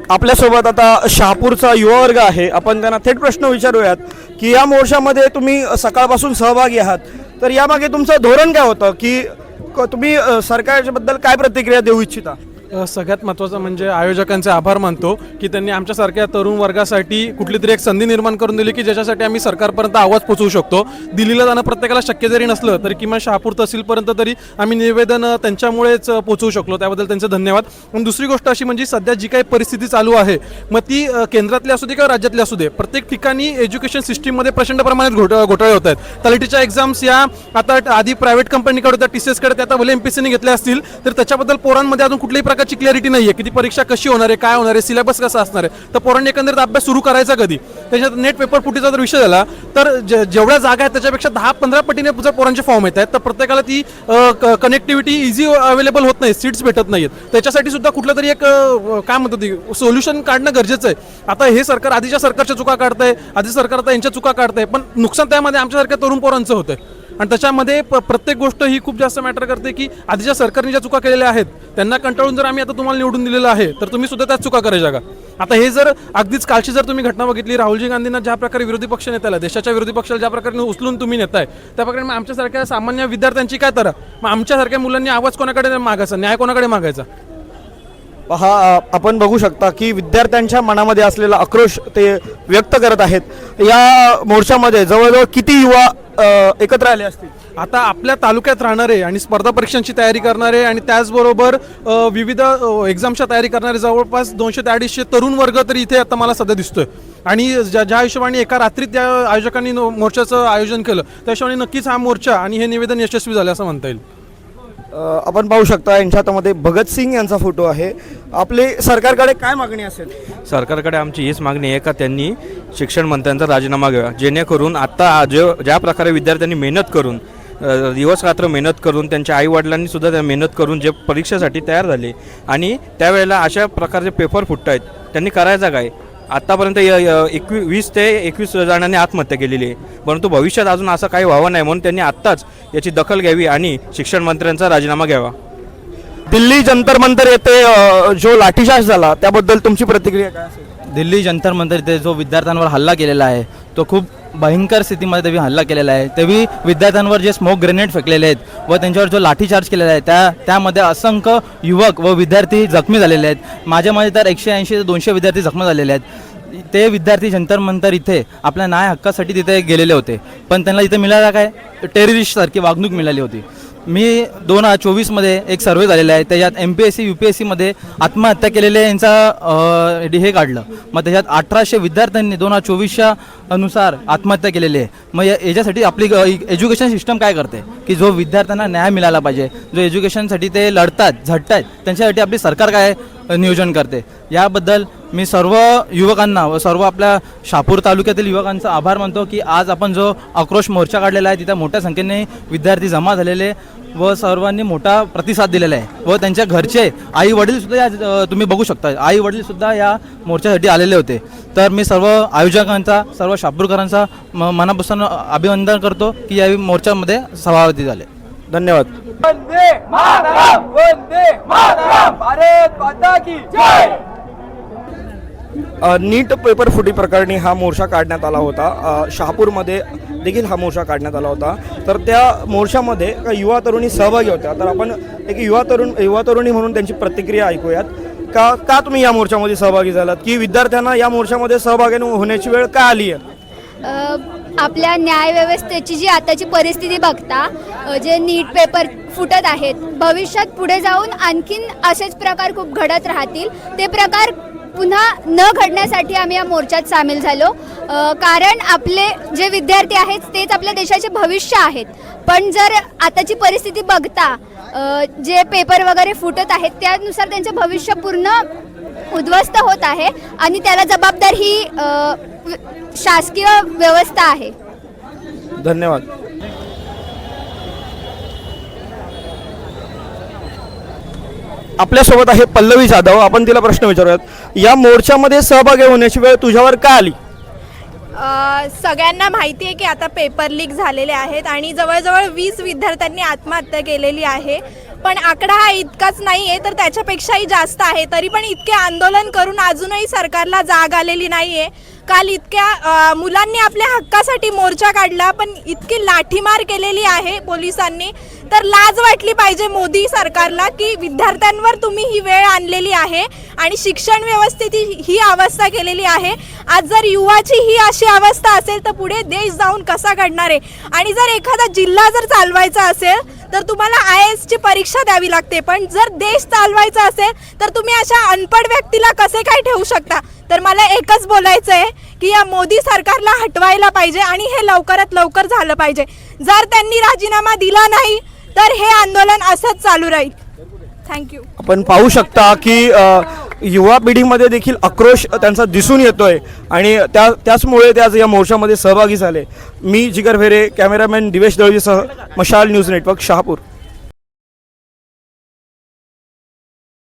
आपल्यासोबत आता शहापूरचा युवा वर्ग आहे. आपण त्यांना थेट प्रश्न विचारूयात की या मोर्चामध्ये तुम्ही सकाळपासून सहभागी आहात, तर यामागे तुमचं धोरण काय होतं की तुम्ही सरकारबद्दल काय प्रतिक्रिया देऊ इच्छिता? सगळ्यात महत्त्वाचं म्हणजे आयोजकांचे आभार मानतो की त्यांनी आमच्यासारख्या तरुण वर्गासाठी कुठली तरी एक संधी निर्माण करून दिली की ज्याच्यासाठी आम्ही सरकारपर्यंत आवाज पोहोचवू शकतो. दिल्लीला जाणं प्रत्येकाला शक्य जरी नसलं तरी किमान शहापूर तहसीलपर्यंत तरी आम्ही निवेदन त्यांच्यामुळेच पोहोचवू शकलो, त्याबद्दल त्यांचे धन्यवाद. पण दुसरी गोष्ट अशी म्हणजे सध्या जी काही परिस्थिती चालू आहे, मग ती केंद्रातली असू दे किंवा राज्यातली असू दे, प्रत्येक ठिकाणी एज्युकेशन सिस्टीममध्ये प्रचंड प्रमाणात घोटाळे होत आहेत. तलाठीच्या एक्झाम्स या आता आधी प्रायव्हेट कंपनीकडे होत्या, TCS कडे, आता भले MPSCने घेतल्या असतील, तर त्याच्याबद्दल पोरांमध्ये अजून कुठल्याही प्रकारची क्लॅरिटी नाही आहे की ती परीक्षा कशी होणार आहे, काय होणार आहे, सिलेबस कसा असणार आहे. तर पोरांनी एकंदरीत अभ्यास सुरू करायचा कधी. त्याच्यात नेट पेपर फुटीचा जर विषय झाला तर जेवढ्या जागा आहेत त्याच्यापेक्षा 10-15 पटीने जर पोरांचे फॉर्म येत आहेत, तर प्रत्येकाला ती कनेक्टिव्हिटी इझी अवेलेबल होत नाही, सीट्स भेटत नाहीत. त्याच्यासाठी सुद्धा कुठलं तरी एक काय म्हणतो ती सोल्युशन काढणं गरजेचं आहे. आता हे सरकार आधीच्या सरकारच्या चुका काढतंय, आधी सरकार आता यांच्या चुका काढतंय, पण नुकसान त्यामध्ये आमच्यासारख्या तरुण पोरांचं होतंय. आणि त्याच्यामध्ये प्रत्येक गोष्ट ही खूप जास्त मॅटर करते की आधीच्या सरकारने ज्या चुका केलेल्या आहेत त्यांना कंटाळून जर आम्ही आता तुम्हाला निवडून दिलेलं आहे तर तुम्ही सुद्धा त्याच चुका करायच्या का? आता हे जर अगदीच कालची जर तुम्ही घटना बघितली, राहुलजी गांधींना ज्या प्रकारे विरोधी पक्ष नेत्याला, देशाच्या विरोधी पक्षाला ज्या प्रकारे उचलून तुम्ही नेताय, त्या प्रकारे मग आमच्यासारख्या सामान्य विद्यार्थ्यांची काय तर मग आमच्यासारख्या मुलांनी आवाज कोणाकडे मागायचा, न्याय कोणाकडे मागायचा? पहा, आपण बघू शकता की विद्यार्थ्यांच्या मनामध्ये असलेला आक्रोश ते व्यक्त करत आहेत. या मोर्चामध्ये जवळजवळ किती युवा एकत्र आले असतील? आता आपल्या तालुक्यात राहणारे आणि स्पर्धा परीक्षांची तयारी करणारे आणि त्याचबरोबर विविध एक्झामच्या तयारी करणारे जवळपास 200 ते 250 तरुण वर्ग तरी इथे आता मला सध्या दिसतोय. आणि ज्या हिशोबाने एका रात्रीत त्या आयोजकांनी मोर्चाचं आयोजन केलं त्या हिशोबाने नक्कीच हा मोर्चा आणि हे निवेदन यशस्वी झालं असं म्हणता येईल. आपण पाहू शकता यांच्या हातामध्ये भगतसिंग यांचा फोटो आहे. आपले सरकारकडे काय मागणी असेल? सरकारकडे आमची हीच मागणी आहे का त्यांनी शिक्षण मंत्र्यांचा राजीनामा घ्यावा, जेणेकरून आता ज्या प्रकारे विद्यार्थ्यांनी मेहनत करून दिवस रात्र मेहनत करून त्यांच्या आईवडिलांनी सुद्धा त्या मेहनत करून जे परीक्षेसाठी तयार झाले आणि त्यावेळेला अशा प्रकारचे पेपर फुटत आहेत, त्यांनी करायचं काय? आत्तापर्यंत 20 ते 21 जणांनी आत्महत्या केलेली आहे, परंतु भविष्यात अजून असं काही व्हावं नाही म्हणून त्यांनी आत्ताच याची दखल घ्यावी आणि शिक्षण मंत्र्यांचा राजीनामा घ्यावा. दिल्ली जंतर मंतर येथे जो लाठीचार्ज झाला त्याबद्दल तुमची प्रतिक्रिया काय असेल? दिल्ली जंतर मंतर इथे जो विद्यार्थ्यांवर हल्ला केलेला आहे तो खूप भयंकर स्थितीमध्ये तेव्हा हल्ला केलेला आहे. तेव्हा विद्यार्थ्यांवर जे स्मोक ग्रेनेड फेकलेले आहेत व त्यांच्यावर जो लाठीचार्ज केलेला आहे त्यामध्ये असंख्य युवक व विद्यार्थी जखमी झालेले आहेत. माझ्यामध्ये तर 180 ते 200 विद्यार्थी जखमी झालेले आहेत. ते विद्यार्थी जंतर मंतर इथे आपल्या न्याय हक्कासाठी तिथे गेलेले होते, पण त्यांना इथे मिळालं काय? टेररिस्टसारखी वागणूक मिळाली होती. मी 2024मध्ये एक सर्वे झालेला आहे, त्याच्यात MPSC UPSCमध्ये आत्महत्या केलेले यांचा हे काढलं. मग त्याच्यात 1800 विद्यार्थ्यांनी 2024च्या अनुसार आत्महत्या केलेली आहे. मग याच्यासाठी आपली एज्युकेशन सिस्टम काय करते की जो विद्यार्थ्यांना न्याय मिळाला पाहिजे, जो एज्युकेशनसाठी ते लढतात झटतात, त्यांच्यासाठी आपली सरकार काय नियोजन करते. याबद्दल मी सर्व युवकांना व सर्व आपल्या शहापूर तालुक्यातील युवकांचा आभार मानतो की आज आपण जो आक्रोश मोर्चा काढलेला आहे तिथे मोठ्या संख्येने विद्यार्थी जमा झालेले व सर्वांनी मोठा प्रतिसाद दिलेला आहे. व त्यांच्या घरचे आई वडीलसुद्धा तुम्ही बघू शकता, आई वडीलसुद्धा या मोर्चासाठी आलेले होते. तर मी सर्व आयोजकांचा, सर्व शहापूरकरांचा मनापासून अभिनंदन करतो की या मोर्चामध्ये सहभागी झाले. धन्यवाद. वंदे मातरम, वंदे मातरम, भारत माता की जय. नीट पेपर फुटी प्रकरणी हा मोर्चा काढण्यात आला होता. शहापूरमध्ये देखील हा मोर्चा काढण्यात आला होता. तर त्या मोर्चामध्ये युवा तरुणी सहभागी होत्या. तर आपण एक युवा तरुणी म्हणून त्यांची प्रतिक्रिया ऐकूयात. का तुम्ही या मोर्चामध्ये सहभागी झालात, की विद्यार्थ्यांना या मोर्चामध्ये सहभागी होण्याची वेळ का आली आहे? आपल्या न्यायव्यवस्थेची जी आताची परिस्थिती बघता, जे नीट पेपर फुटत आहेत, भविष्यात पुढे जाऊन आणखीन असेच प्रकार खूप घडत राहतील. ते प्रकार पुन्हा न घडण्यासाठी आम्ही या मोर्चात सामील झालो. कारण आपले जे विद्यार्थी आहेत तेच आपल्या देशाचे भविष्य आहेत. पण जर आताची परिस्थिती बघता जे पेपर वगैरे फुटत आहेत त्यानुसार त्यांचे भविष्य पूर्ण उद्ध्वस्त होत आहे आणि त्याला जबाबदार ही शासकीय व्यवस्था आहे. धन्यवाद. आपल्यासोबत आहे पल्लवी जाधव. आपण तिला प्रश्न विचारूयात. या मोर्चामध्ये सहभागी होण्याची वेळ तुझ्यावर का आली? सगळ्यांना माहिती आहे की आता पेपर लीक झालेले आहेत आणि जवळजवळ 20 विद्यार्थ्यांनी आत्महत्या केलेली आहे. पण आकडा हा इतकाच नाही आहे, तर त्याच्यापेक्षाही जास्त आहे. तरी पण इतके आंदोलन करून अजूनही सरकारला जाग आलेली नाही आहे. काल इतक्या मुलांनी आपल्या हक्कासाठी मोर्चा काढला, पण इतकी लाठीमार केलेली आहे पोलिसांनी, तर लाज वाटली पाहिजे मोदी सरकारला की विद्यार्थ्यांवर तुम्ही ही वेळ आणलेली आहे आणि शिक्षण व्यवस्थेची ही अवस्था केलेली आहे. आज जर युवाची ही अशी अवस्था असेल तर पुढे देश जाऊन कसा घडणार आहे. आणि जर एखादा जिल्हा जर चालवायचा असेल तर तुम्हाला IAS ची परीक्षा द्यावी लागते, पण जर देश चालवायचा असेल तर तुम्ही अशा अनपढ व्यक्तीला कसे काय ठेवू शकता. तर मला एकच बोलायचं आहे की या मोदी सरकारला हटवायला पाहिजे आणि हे लवकरात लवकर झालं पाहिजे. जर त्यांनी राजीनामा दिला नाही तर हे आंदोलन असंच चालू राहील. थँक्यू. आपण पाहू शकता की युवा पिढीमध्ये देखील आक्रोश त्यांचा दिसून येतोय आणि त्याचमुळे ते आज या मोर्चामध्ये सहभागी झाले. मी जिगर भेरे, कॅमेरामॅन दिवेश दळवीसह मशाल न्यूज नेटवर्क, शहापूर.